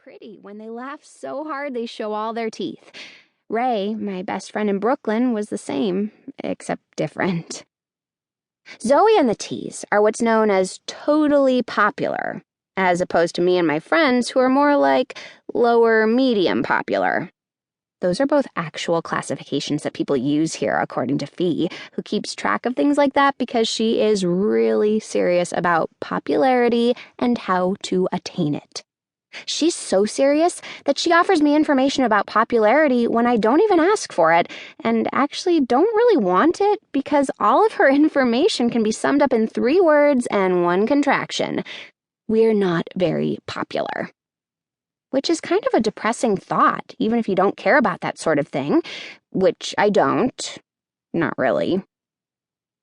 pretty when they laugh so hard they show all their teeth. Ray, my best friend in Brooklyn, was the same, except different. Zoe and the T's are what's known as totally popular, as opposed to me and my friends who are more like lower medium popular. Those are both actual classifications that people use here, according to Fee, who keeps track of things like that because she is really serious about popularity and how to attain it. She's so serious that she offers me information about popularity when I don't even ask for it, and actually don't really want it because all of her information can be summed up in 3 words and 1 contraction. We're not very popular. Which is kind of a depressing thought, even if you don't care about that sort of thing, which I don't. Not really.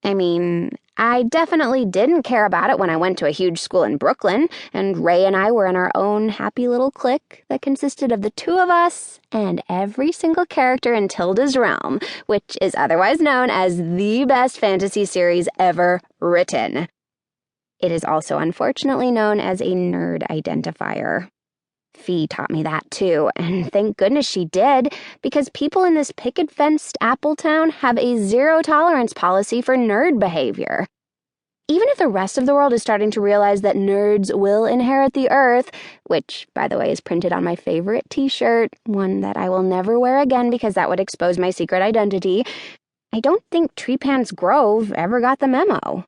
I mean, I definitely didn't care about it when I went to a huge school in Brooklyn, and Ray and I were in our own happy little clique that consisted of the 2 of us and every single character in Tilda's Realm, which is otherwise known as the best fantasy series ever written. It is also unfortunately known as a nerd identifier. Fee taught me that too, and thank goodness she did, because people in this picket-fenced Apple town have a zero-tolerance policy for nerd behavior. Even if the rest of the world is starting to realize that nerds will inherit the earth, which, by the way, is printed on my favorite t-shirt, one that I will never wear again because that would expose my secret identity, I don't think Treepan's Grove ever got the memo.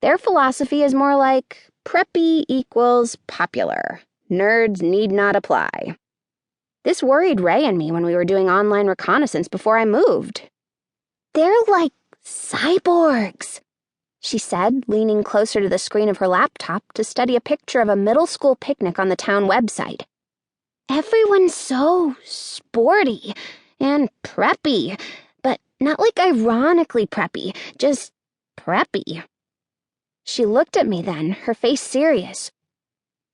Their philosophy is more like preppy equals popular. Nerds need not apply. This worried Ray and me when we were doing online reconnaissance before I moved. They're like cyborgs, she said, leaning closer to the screen of her laptop to study a picture of a middle school picnic on the town website. Everyone's so sporty and preppy, but not like ironically preppy, just preppy. She looked at me then, her face serious.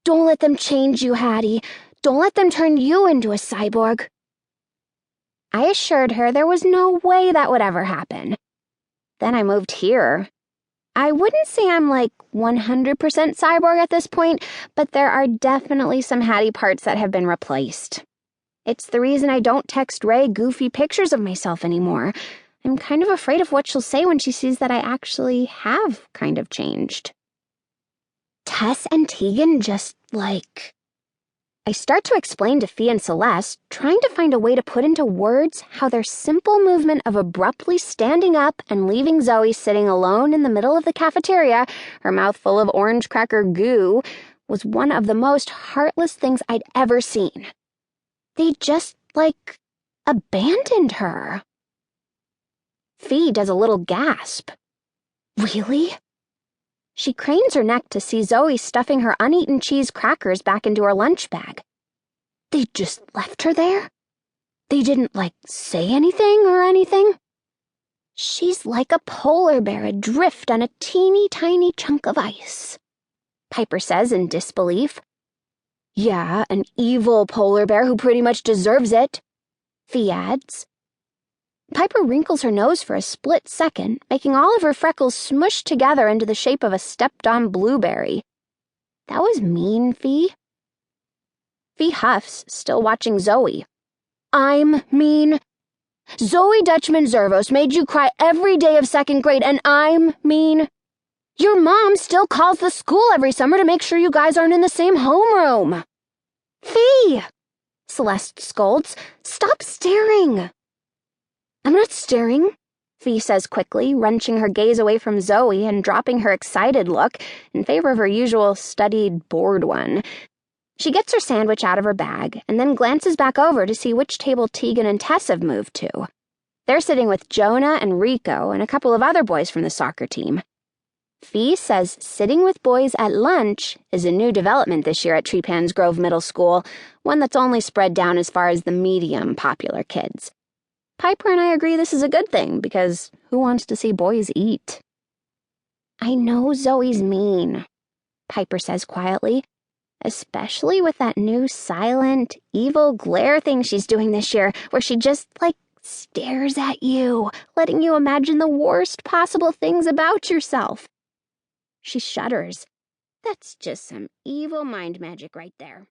Don't let them change you, Hattie. Don't let them turn you into a cyborg. I assured her there was no way that would ever happen. Then I moved here. I wouldn't say I'm like 100% cyborg at this point, but there are definitely some Hattie parts that have been replaced. It's the reason I don't text Ray goofy pictures of myself anymore. I'm kind of afraid of what she'll say when she sees that I actually have kind of changed. Tess and Tegan just, like... I start to explain to Fee and Celeste, trying to find a way to put into words how their simple movement of abruptly standing up and leaving Zoe sitting alone in the middle of the cafeteria, her mouth full of orange cracker goo, was one of the most heartless things I'd ever seen. They just, like, abandoned her. Fee does a little gasp. Really? She cranes her neck to see Zoe stuffing her uneaten cheese crackers back into her lunch bag. They just left her there? They didn't, say anything or anything? She's like a polar bear adrift on a teeny tiny chunk of ice, Piper says in disbelief. Yeah, an evil polar bear who pretty much deserves it, Fee adds. Piper wrinkles her nose for a split second, making all of her freckles smush together into the shape of a stepped-on blueberry. That was mean, Fee. Fee huffs, still watching Zoe. I'm mean. Zoe Dutchman-Zervos made you cry every day of 2nd grade, and I'm mean. Your mom still calls the school every summer to make sure you guys aren't in the same homeroom. Fee! Celeste scolds. Stop staring. I'm not staring, Fee says quickly, wrenching her gaze away from Zoe and dropping her excited look in favor of her usual studied, bored one. She gets her sandwich out of her bag and then glances back over to see which table Tegan and Tess have moved to. They're sitting with Jonah and Rico and a couple of other boys from the soccer team. Fee says sitting with boys at lunch is a new development this year at Treepan's Grove Middle School, one that's only spread down as far as the medium popular kids. Piper and I agree this is a good thing, because who wants to see boys eat? I know Zoe's mean, Piper says quietly, especially with that new silent, evil glare thing she's doing this year, where she just, stares at you, letting you imagine the worst possible things about yourself. She shudders. That's just some evil mind magic right there.